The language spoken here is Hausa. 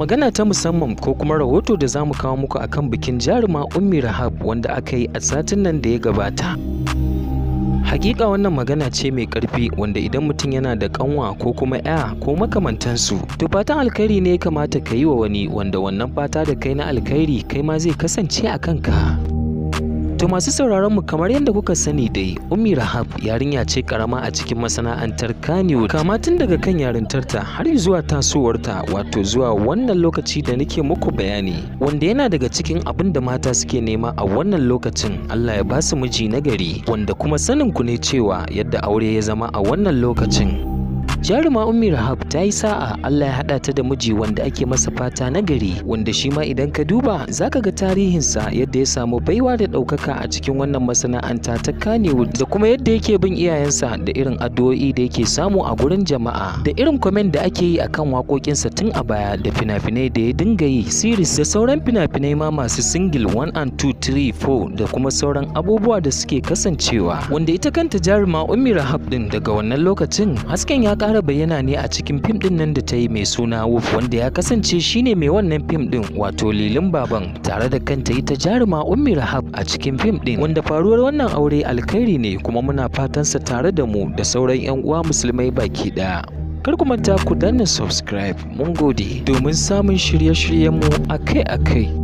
magana ta musamman ko kuma rahoto da zamu kawo muku akan bikin jaruma Ummi Rahab wanda aka yi a satin nan da ya gabata. Hakika wannan magana ce mai ƙarfi wanda idan mutum yana da kanwa ko kuma ya ko makamantansu, to fatan alkhairi ne ya kamata ka yi wa wani, wanda wannan fata da kai na alkhairi kai ma zai kasance a kanka. To masu sauraron mu, kamar yadda kuka sani dai, Ummi Rahab yarinya ce karama a cikin masana'antar Kannywood, kama tun daga kan yarintarta har zuwa tasowarta, wato zuwa wannan lokaci da nake muku bayani, wanda yana daga cikin abin da mata suke nema a wannan lokacin. Allah ya ba su miji nagari, wanda kuma sanin ku ne cewa yadda aure ya zama a wannan lokacin. Jaruma Ummi Rahab ta yi sa'a, Allah ya haɗa ta da miji wanda ake masa fata na gari, wanda shi ma idan ka duba zaka ga tarihinsa yadda ya samu baiwa da ɗaukaka a cikin wannan masana'anta ta Kannywood, da kuma yadda yake bin iyayensa da irin addu'o'i da yake samu a gurin jama'a, da irin comment da ake yi akan waƙoƙinsa tun a baya, da fina-finai da ya dinga yi, series da sauran fina-finai ma masu single 1 and 2 3 4 da kuma sauran abubuwa da suke kasancewa, wanda ita kanta jaruma Ummi Rahab din daga wannan lokacin hasken ya ƙara bayyana ne a cikin fim din nan da ta yi mai suna Wolf, wanda ya kasance shine mai wannan fim din, wato Lilin baban, tare da kanta ita jaruma Ummi Rahab a cikin fim din, wanda faruwar wannan aure alkhairi ne kuma muna fatan sa tare da mu da sauran yan uwa musulmai baki daya. Kar ku manta ku danna subscribe, mun gode, domin samun shirye-shiryen mu akai-akai.